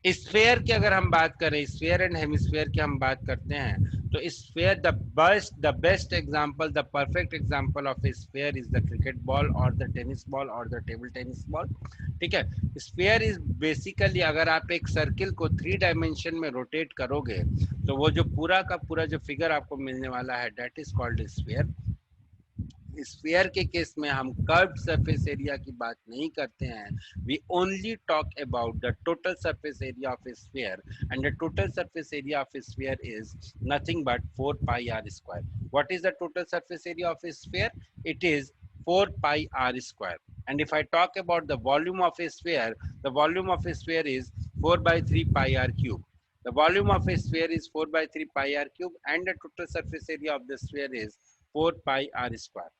Sphere की अगर हम बात करें, स्फेयर एंड हेमिस्फेयर की हम बात करते हैं, तो sphere the best example, the perfect example of A sphere is the cricket ball और द टेनिस बॉल और द टेबल टेनिस बॉल। ठीक है, स्फेयर इज बेसिकली, अगर आप एक सर्किल को 3 डायमेंशन में रोटेट करोगे तो वो जो पूरा का पूरा जो फिगर आपको मिलने वाला है, that is called sphere. Sphere के केस में हम कर्व्ड सरफेस एरिया की बात नहीं करते हैं, we only talk about the total surface area of a sphere, and the total surface area of a sphere is nothing but 4 pi r square. What is the total surface area of a sphere? It is 4 pi r square. And if I talk about the volume of a sphere, the volume of a sphere is 4 by 3 pi r cube. The volume of a sphere is 4 by 3 pi r cube, and the total surface area of the sphere is 4 pi r square.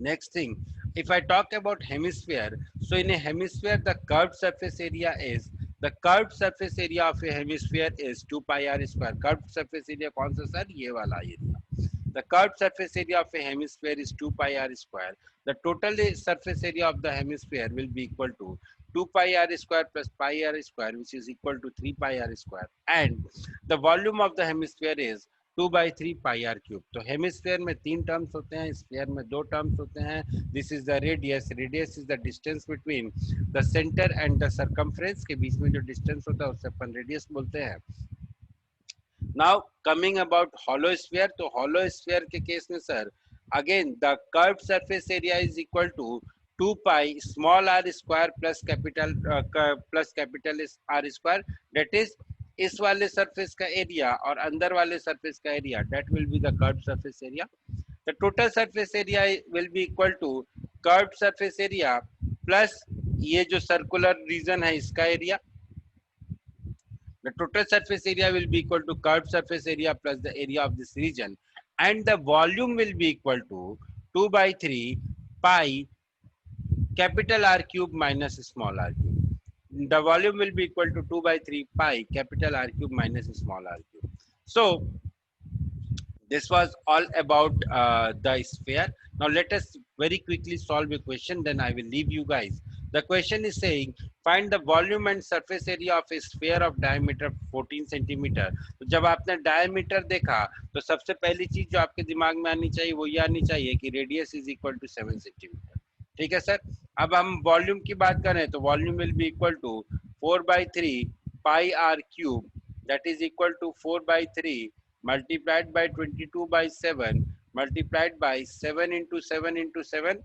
Next thing, if I talk about hemisphere, so in a hemisphere, the curved surface area is, the curved surface area of a hemisphere is 2 pi r square. Curved surface area कौन सा sir? ये वाला area. The curved surface area of a hemisphere is 2 pi r square. The total surface area of the hemisphere will be equal to 2 pi r square plus pi r square, which is equal to 3 pi r square. And the volume of the hemisphere is 2/3 pi r cube. तो hemisphere में 3 terms होते हैं, sphere में 2 terms होते हैं। This is the radius, radius is the distance between the centre and the circumference, के बीच में जो डिस्टेंस होता है उसे अपन रेडियस बोलते हैं। Now coming about hollow sphere, तो हॉलो स्फीयर के केस में sir again the curved surface area is equal to 2 pi small r square plus capital R square, that is इस वाले सरफेस का एरिया और अंदर वाले सरफेस का area, that will be the curved surface area. The total surface area will be equal to curved surface area plus ये जो circular region है इसका area. The total surface area will be equal to curved surface area plus the area of this region, and the volume will be equal to 2/3 pi capital R cube minus small r cube. The volume will be equal to 2/3 pi capital R cube minus small r cube. So this was all about the sphere. Now let us very quickly solve a question, then I will leave you guys. The question is saying find the volume and surface area of a sphere of diameter 14 centimeter. तो जब आपने diameter देखा तो सबसे पहली चीज जो आपके दिमाग में आनी चाहिए वो ये आनी चाहिए कि radius is equal to 7 centimeter. ठीक है सर। अब हम वॉल्यूम की बात करें तो volume will be equal to 4/3 pi r cube, that is equal to 4/3 multiplied by 22/7 multiplied by 7 into 7 into 7,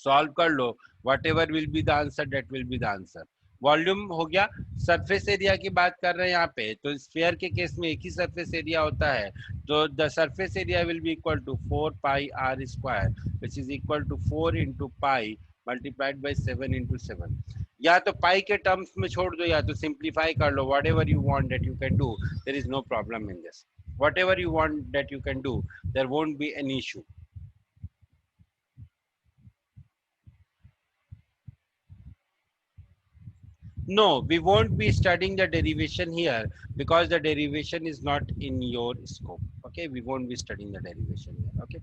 solve कर लो, whatever will be the answer that will be the answer. Volume हो गया। Surface area की बात कर रहे हैं यहाँ पे, तो स्फीयर के केस में एक ही सरफेस एरिया होता है, तो the surface area will be equal to 4 pi r square which is equal to 4 into pi multiplied by 7 into 7। या तो पाई के टर्म्स में छोड़ दो या तो सिंप्लीफाई कर लो, whatever you want that you can do, there is no problem in this. Whatever you want that you can do, there won't be any issue. No, we won't be studying the derivation here because the derivation is not in your scope. Okay, we won't be studying the derivation here. Okay.